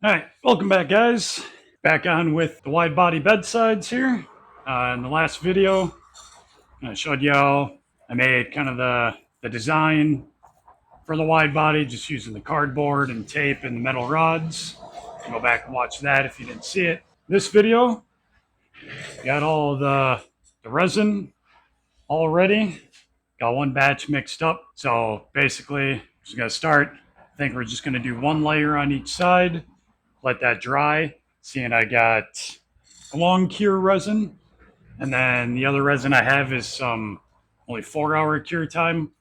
All right, welcome back, guys. Back on with the wide body bedsides here. In the last video, I showed you how I made kind of the design for the wide body just using the cardboard and tape and the metal rods. Go back and watch that if you didn't see it. This video, got all the resin all ready. Got one batch mixed up. So basically, just gonna start. I think we're just gonna do one layer on each side, let that dry. Seeing I got long cure resin, and then the other resin I have is some only 4 hour cure time.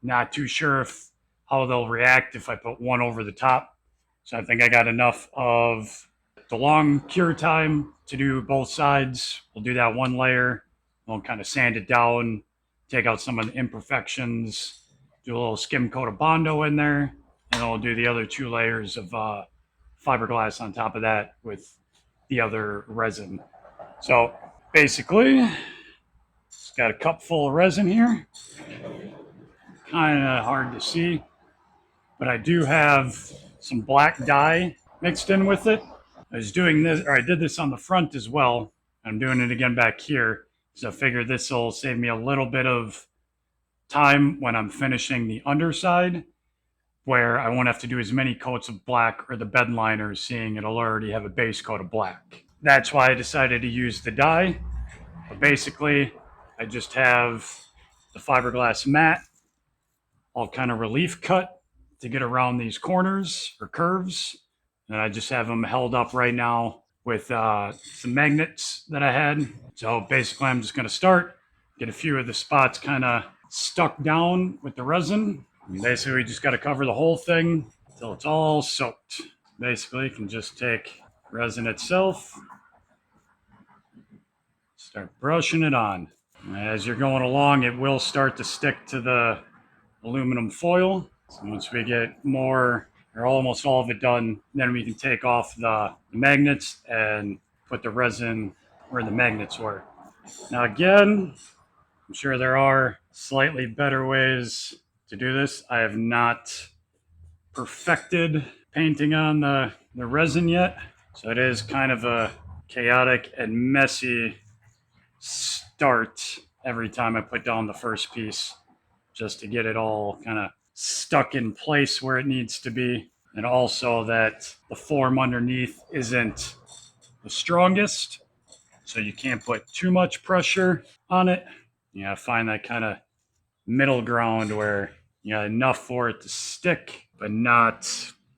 Not too sure if how they'll react if I put one over the top. So I think I got enough of the long cure time to do both sides. We'll do that one layer. We'll kind of sand it down, take out some of the imperfections, do a little skim coat of Bondo in there, and then we'll do the other 2 layers of fiberglass on top of that with the other resin. So basically, it's got a cup full of resin here. Kind of hard to see, but I do have some black dye mixed in with it. I was doing this, or I did this on the front as well. I'm doing it again back here. So I figured this will save me a little bit of time when I'm finishing the underside, where I won't have to do as many coats of black or the bed liners, seeing it'll already have a base coat of black. That's why I decided to use the dye. But basically, I just have the fiberglass mat all kind of relief cut to get around these corners or curves. And I just have them held up right now with some magnets that I had. So basically, I'm just going to start, get a few of the spots kind of stuck down with the resin. And basically, we just got to cover the whole thing until it's all soaked. Basically, you can just take resin itself, start brushing it on. As you're going along, it will start to stick to the aluminum foil. So once we get more or almost all of it done, then we can take off the magnets and put the resin where the magnets were. Now again, I'm sure there are slightly better ways to do this. I have not perfected painting on the resin yet, so it is kind of a chaotic and messy start every time I put down the first piece, just to get it all kind of stuck in place where it needs to be. And also that the form underneath isn't the strongest, so you can't put too much pressure on it. You gotta find that kind of middle ground where you got enough for it to stick, but not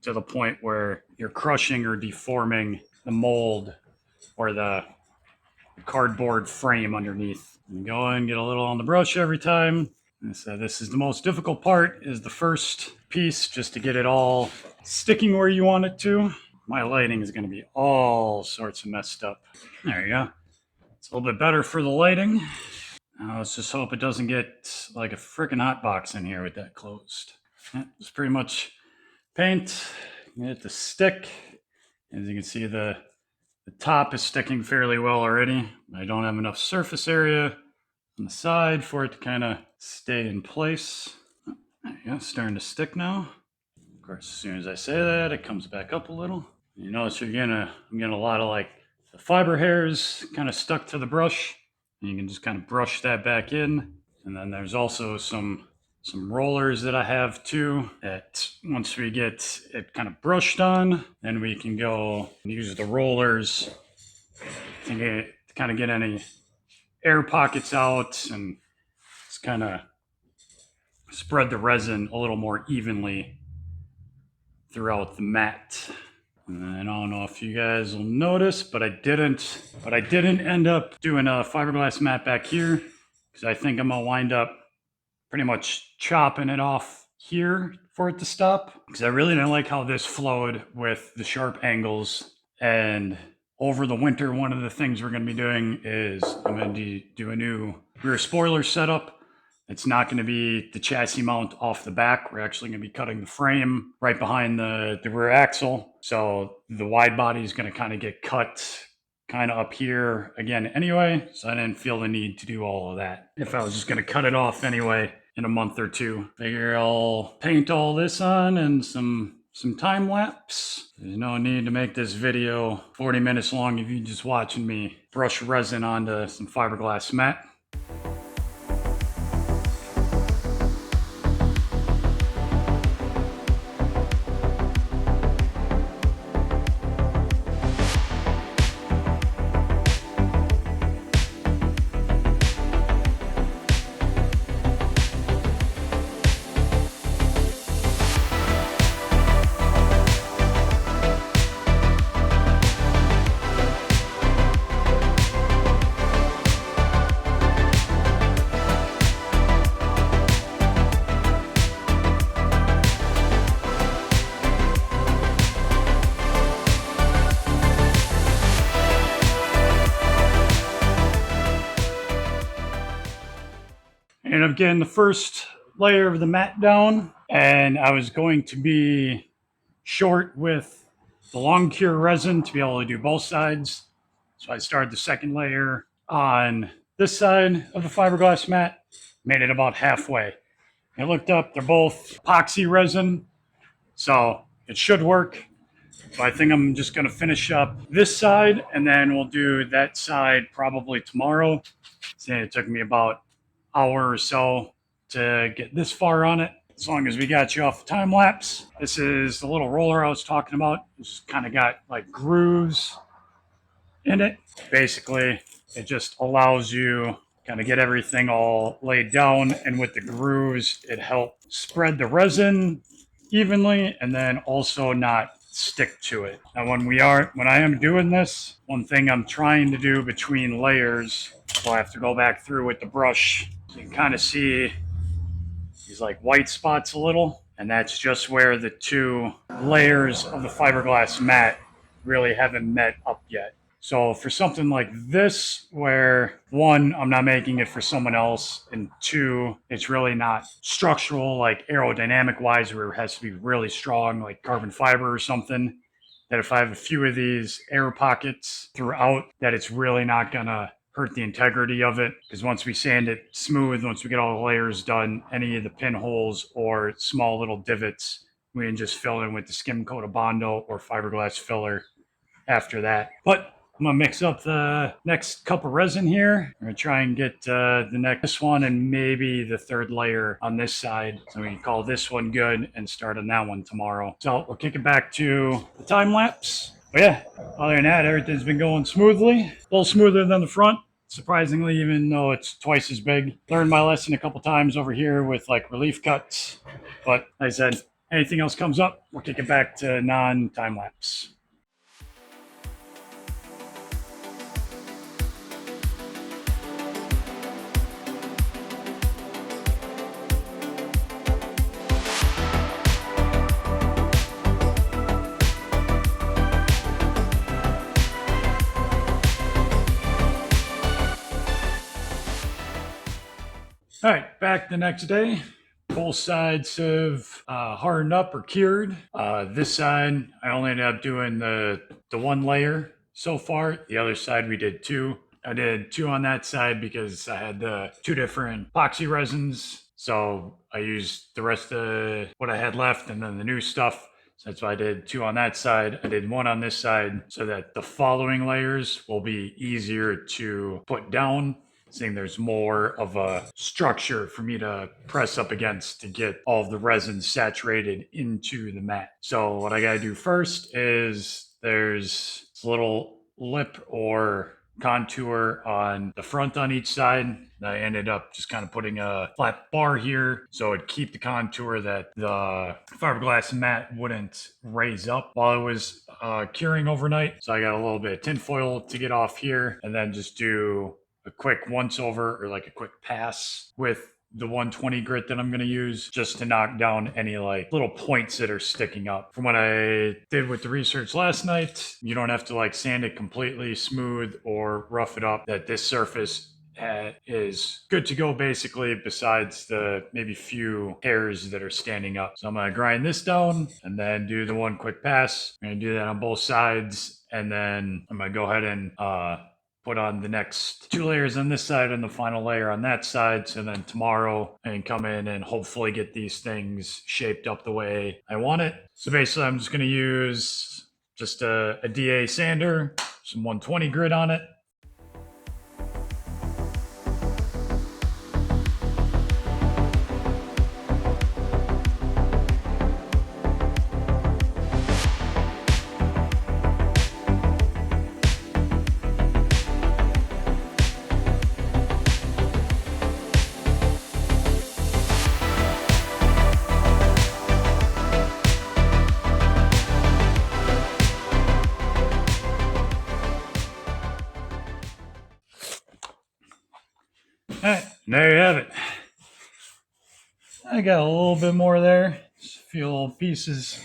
to the point where you're crushing or deforming the mold or the cardboard frame underneath. And go and get a little on the brush every time. And so this is the most difficult part, is the first piece, just to get it all sticking where you want it to. My lighting is going to be all sorts of messed up. There you go. It's a little bit better for the lighting. Now let's just hope it doesn't get like a freaking hot box in here with that closed. It's pretty much paint, get it to stick. As you can see, the top is sticking fairly well already. I don't have enough surface area on the side for it to kind of stay in place. There you go, starting to stick now. Of course, as soon as I say that, it comes back up a little. You notice I'm getting a lot of like the fiber hairs kind of stuck to the brush. And you can just kind of brush that back in. And then there's also some rollers that I have too, that once we get it kind of brushed on, then we can go and use the rollers to kind of get any air pockets out and just kind of spread the resin a little more evenly throughout the mat. And I don't know if you guys will notice, but I didn't end up doing a fiberglass mat back here, because I think I'm gonna wind up pretty much chopping it off here for it to stop, because I really didn't like how this flowed with the sharp angles. And over the winter, one of the things we're going to be doing is I'm going to do a new rear spoiler setup. It's not going to be the chassis mount off the back. We're actually going to be cutting the frame right behind the rear axle. So the wide body is going to kind of get cut kind of up here again anyway. So I didn't feel the need to do all of that if I was just going to cut it off anyway in a month or two. Figure I'll paint all this on and some some time lapse. There's no need to make this video 40 minutes long if you're just watching me brush resin onto some fiberglass mat. And I'm getting the first layer of the mat down, and I was going to be short with the long cure resin to be able to do both sides. So I started the second layer on this side of the fiberglass mat, made it about halfway. I looked up, they're both epoxy resin, so it should work. So I think I'm just going to finish up this side, and then we'll do that side probably tomorrow. See, it took me about an hour or so to get this far on it. As long as we got you off the time lapse. This is the little roller I was talking about. It's kind of got like grooves in it. Basically, it just allows you kind of get everything all laid down, and with the grooves, it helps spread the resin evenly and then also not stick to it. Now, when I am doing this, one thing I'm trying to do between layers, so I have to go back through with the brush. So you can kind of see these like white spots a little, and that's just where the two layers of the fiberglass mat really haven't met up yet. So for something like this, where one, I'm not making it for someone else, and two, it's really not structural, like aerodynamic wise, where it has to be really strong, like carbon fiber or something, that if I have a few of these air pockets throughout, that it's really not gonna hurt the integrity of it. Because once we sand it smooth, once we get all the layers done, any of the pinholes or small little divots, we can just fill in with the skim coat of Bondo or fiberglass filler after that. But I'm gonna mix up the next cup of resin here. I'm gonna try and get the next one and maybe the third layer on this side. So we can call this one good and start on that one tomorrow. So we'll kick it back to the time lapse. But yeah, other than that, everything's been going smoothly. A little smoother than the front, surprisingly, even though it's twice as big. Learned my lesson a couple times over here with like relief cuts. But like I said, anything else comes up, we'll kick it back to non-time lapse. All right, back the next day. Both sides have hardened up or cured. This side, I only ended up doing the one layer so far. The other side, we did two. I did two on that side because I had the two different epoxy resins. So I used the rest of what I had left and then the new stuff. So that's why I did two on that side. I did one on this side so that the following layers will be easier to put down, seeing there's more of a structure for me to press up against to get all of the resin saturated into the mat. So what I gotta do first is there's this little lip or contour on the front on each side. I ended up just kind of putting a flat bar here so it'd keep the contour that the fiberglass mat wouldn't raise up while it was curing overnight. So I got a little bit of tinfoil to get off here and then just do a quick once over or like a quick pass with the 120 grit that I'm going to use just to knock down any like little points that are sticking up. From what I did with the research last night, you don't have to like sand it completely smooth or rough it up, that this surface is good to go basically, besides the maybe few hairs that are standing up. So I'm going to grind this down and then do the one quick pass. I'm going to do that on both sides, and then I'm going to go ahead and put on the next 2 layers on this side and the final layer on that side. So then tomorrow I can come in and hopefully get these things shaped up the way I want it. So basically I'm just going to use just a DA sander, some 120 grit on it. All right, there you have it. I got a little bit more there. Just a few little pieces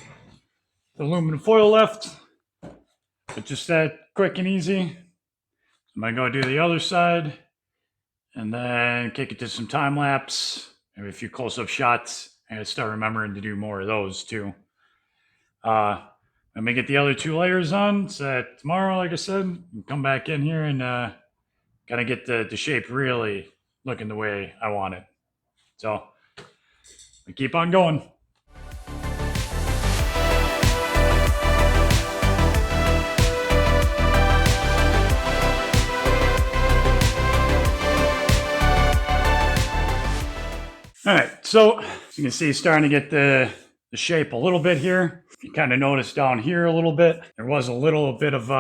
of aluminum foil left, but just that quick and easy. I'm gonna go do the other side and then kick it to some time lapse, maybe a few close-up shots. I gotta start remembering to do more of those too. I'm gonna get the other 2 layers on so that tomorrow, like I said, come back in here and kind of get the shape really looking the way I want it. So we keep on going. All right, so you can see starting to get the shape a little bit here. You kind of notice down here a little bit, there was a little bit of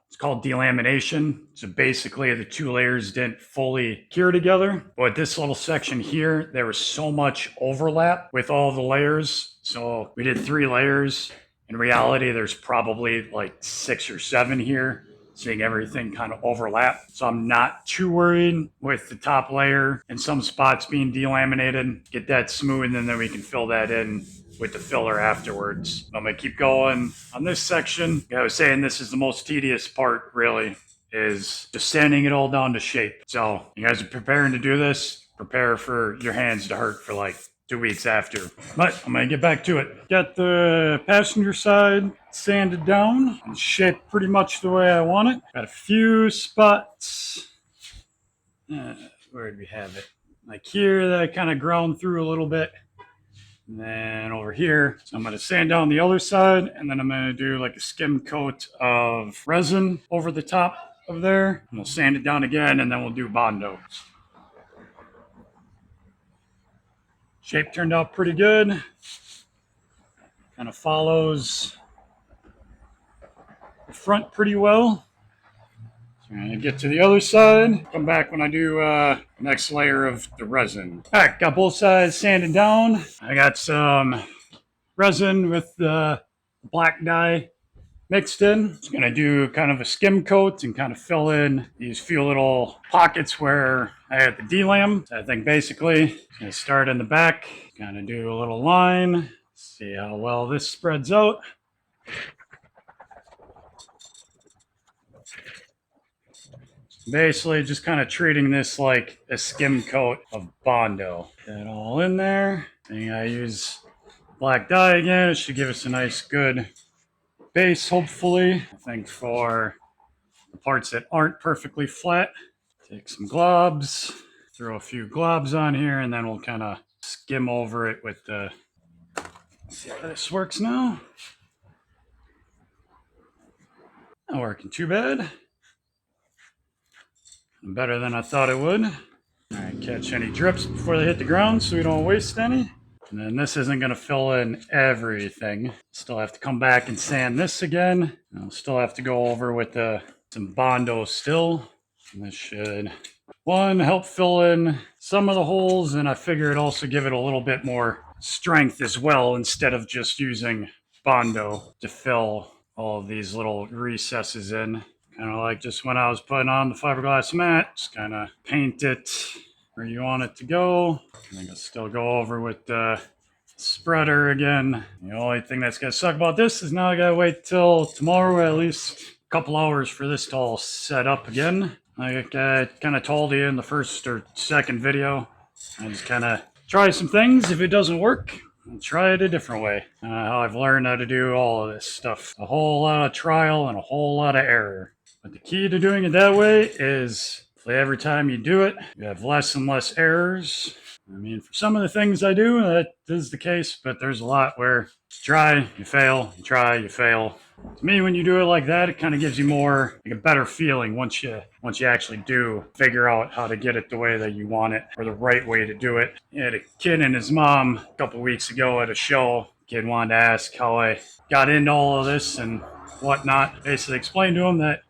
it's called delamination. So basically the 2 layers didn't fully cure together. But this little section here, there was so much overlap with all the layers. So we did 3 layers. In reality, there's probably like 6 or 7 here, seeing everything kind of overlap. So I'm not too worried with the top layer and some spots being delaminated. Get that smooth and then we can fill that in with the filler afterwards. I'm gonna keep going on this section. I was saying this is the most tedious part really, is just sanding it all down to shape. So you guys are preparing to do this, prepare for your hands to hurt for like 2 weeks after. But I'm gonna get back to it. Got the passenger side sanded down and shaped pretty much the way I want it. Got a few spots. Where did we have it? Like here that I kind of ground through a little bit. And then over here, so I'm going to sand down the other side, and then I'm going to do like a skim coat of resin over the top of there. And we'll sand it down again, and then we'll do Bondo. Shape turned out pretty good. Kind of follows the front pretty well. So I'm going to get to the other side, come back when I do next layer of the resin. All right, got both sides sanded down. I got some resin with the black dye mixed in. Just going to do kind of a skim coat and kind of fill in these few little pockets where I had the delam. So I think basically going to start in the back, kind of do a little line, see how well this spreads out. Basically just kind of treating this like a skim coat of Bondo. Get it all in there. And I use black dye again. It should give us a nice good base, hopefully. I think for the parts that aren't perfectly flat, take some globs, throw a few globs on here, and then we'll kind of skim over it with the... Let's see how this works now. Not working too bad. Better than I thought it would. All right, catch any drips before they hit the ground so we don't waste any. And then this isn't going to fill in everything. Still have to come back and sand this again. I'll still have to go over with some Bondo still. And this should, one, help fill in some of the holes, and I figure it also give it a little bit more strength as well, instead of just using Bondo to fill all of these little recesses in. Kind of like just when I was putting on the fiberglass mat, just kind of paint it where you want it to go. I think I'll still go over with the spreader again. The only thing that's going to suck about this is now I got to wait till tomorrow, at least a couple hours for this to all set up again. Like I kind of told you in the first or second video, I just kind of try some things. If it doesn't work, I'll try it a different way. How I've learned how to do all of this stuff. A whole lot of trial and a whole lot of error. But the key to doing it that way is every time you do it, you have less and less errors. I mean, for some of the things I do, that is the case, but there's a lot where you try, you fail, you try, you fail. To me, when you do it like that, it kind of gives you more, like a better feeling once you actually do figure out how to get it the way that you want it, or the right way to do it. I had a kid and his mom a couple weeks ago at a show. Kid wanted to ask how I got into all of this and whatnot. Basically explained to him that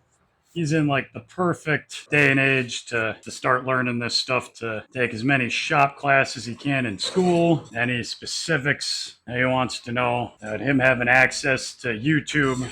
he's in like the perfect day and age to start learning this stuff, to take as many shop classes as he can in school. Any specifics that he wants to know, that him having access to YouTube,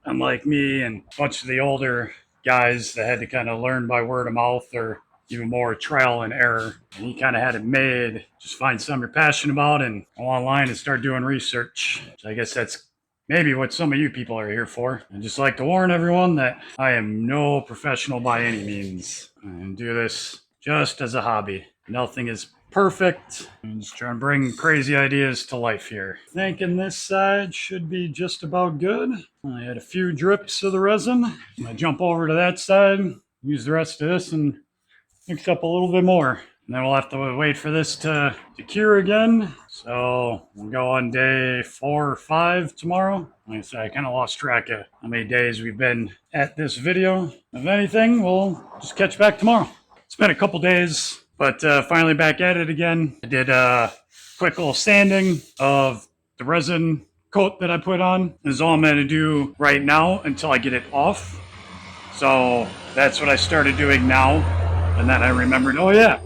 unlike me and a bunch of the older guys that had to kind of learn by word of mouth or even more trial and error. And he kind of had it made. Just find something you're passionate about and go online and start doing research. So I guess that's maybe what some of you people are here for. I'd just like to warn everyone that I am no professional by any means. I do this just as a hobby. Nothing is perfect. I'm just trying to bring crazy ideas to life here. Thinking this side should be just about good. I had a few drips of the resin. I'm gonna jump over to that side, use the rest of this and mix up a little bit more. And then we'll have to wait for this to cure again. So we'll go on day 4 or 5 tomorrow. Like I said, I kind of lost track of how many days we've been at this video. If anything, we'll just catch back tomorrow. It's been a couple days, but finally back at it again. I did a quick little sanding of the resin coat that I put on. This is all I'm going to do right now until I get it off. So that's what I started doing now. And then I remembered, oh yeah,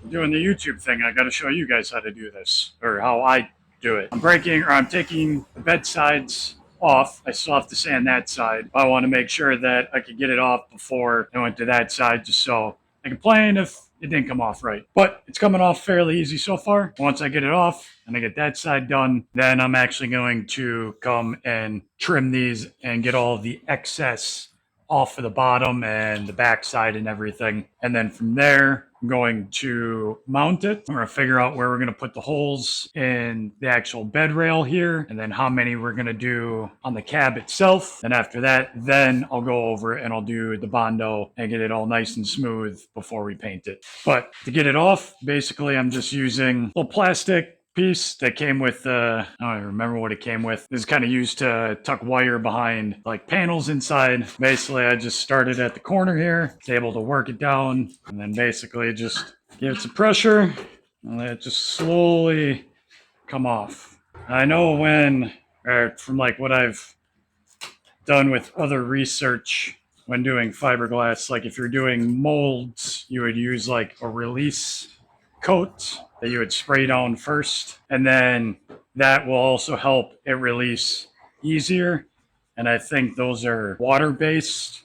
I'm doing the YouTube thing. I got to show you guys how to do this, or how I do it. I'm taking the bedsides off. I still have to sand that side. I want to make sure that I could get it off before I went to that side, just so I complain if it didn't come off right. But it's coming off fairly easy so far. Once I get it off and I get that side done, then I'm actually going to come and trim these and get all the excess off of the bottom and the back side and everything. And then from there, I'm going to mount it. We're going to figure out where we're going to put the holes in the actual bed rail here, and then how many we're going to do on the cab itself. And after that, then I'll go over and I'll do the Bondo and get it all nice and smooth before we paint it. But to get it off, basically I'm just using a little plastic piece that came with, I don't even remember what it came with. This is kind of used to tuck wire behind like panels inside. Basically, I just started at the corner here, was able to work it down, and then basically just give it some pressure and let it just slowly come off. I know from like what I've done with other research when doing fiberglass, like if you're doing molds, you would use like a release coat that you would spray down first, and then that will also help it release easier. And I think those are water-based,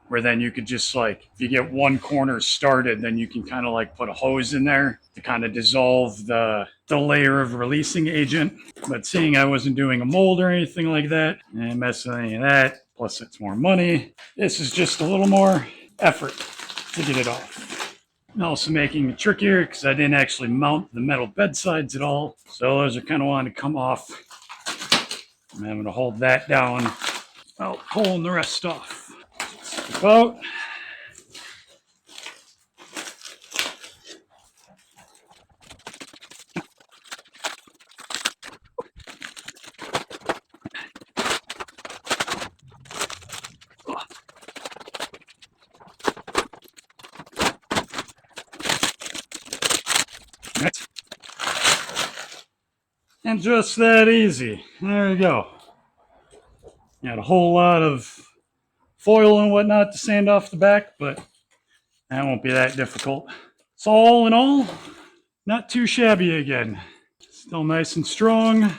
where then you could just like, if you get one corner started, then you can kind of like put a hose in there to kind of dissolve the layer of releasing agent. But seeing I wasn't doing a mold or anything like that, and messing with any of that, plus it's more money, this is just a little more effort to get it off. Also making it trickier because I didn't actually mount the metal bedsides at all. So those are kind of wanting to come off. And I'm going to hold that down while pulling the rest off. Skip out. Right. And just that easy. There you go. Got a whole lot of foil and whatnot to sand off the back, but that won't be that difficult. So all in all, not too shabby again. Still nice and strong.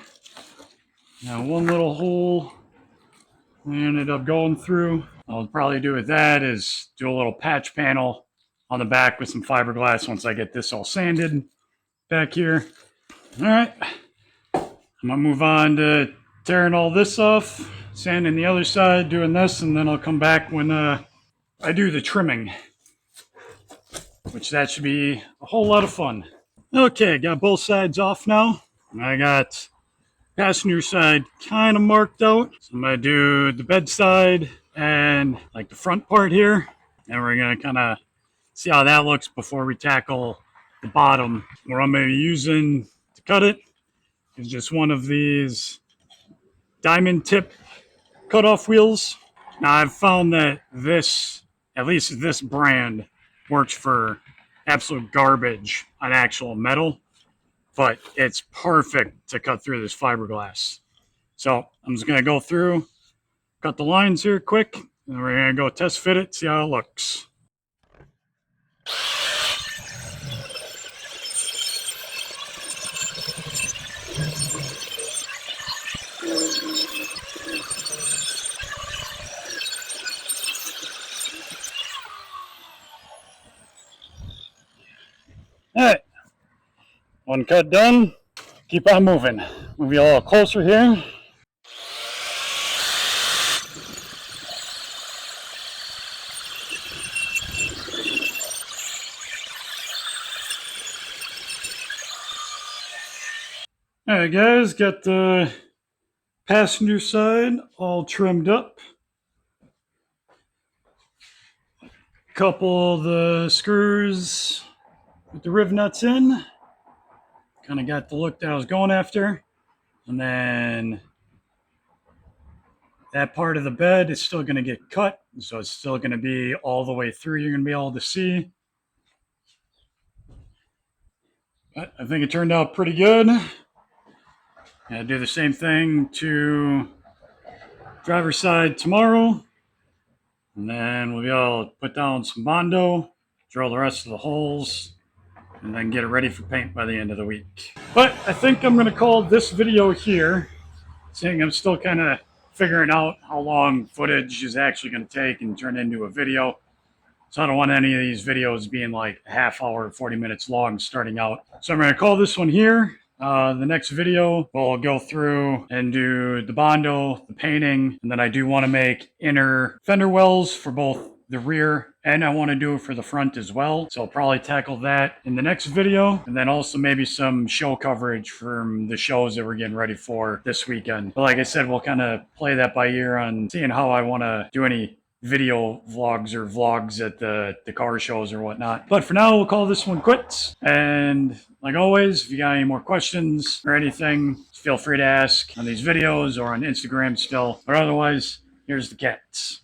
Now one little hole I ended up going through. I'll probably do with that is do a little patch panel on the back with some fiberglass once I get this all sanded back here. All right, I'm gonna move on to tearing all this off, sanding the other side, doing this, and then I'll come back when I do the trimming, which that should be a whole lot of fun. Okay, got both sides off now. I got passenger side kind of marked out. So I'm gonna do the bedside and like the front part here. And we're gonna kind of see how that looks before we tackle the bottom. What I'm gonna be using to cut it is just one of these diamond tip cutoff wheels. Now I've found that this, at least this brand, works for absolute garbage on actual metal, but it's perfect to cut through this fiberglass. So I'm just gonna go through, cut the lines here quick, and we're gonna go test fit it, see how it looks. All right, one cut done. Keep on moving. Move you a little closer here. All right, guys, got the passenger side all trimmed up. Couple of the screws with the riv nuts in. Kind of got the look that I was going after. And then that part of the bed is still going to get cut. So it's still going to be all the way through. You're going to be able to see. But I think it turned out pretty good. I'll do the same thing to driver's side tomorrow. And then we'll be able to put down some Bondo, drill the rest of the holes, and then get it ready for paint by the end of the week. But I think I'm going to call this video here, seeing I'm still kind of figuring out how long footage is actually going to take and turn into a video. So I don't want any of these videos being like a half hour, 40 minutes long starting out. So I'm going to call this one here. The next video, we'll go through and do the Bondo, the painting, and then I do want to make inner fender wells for both the rear and I want to do it for the front as well. So I'll probably tackle that in the next video, and then also maybe some show coverage from the shows that we're getting ready for this weekend. But like I said, we'll kind of play that by ear on seeing how I want to do any video vlogs or vlogs at the car shows or whatnot. But for now, we'll call this one quits. And like always, if you got any more questions or anything, feel free to ask on these videos or on Instagram still. But otherwise, here's the cats.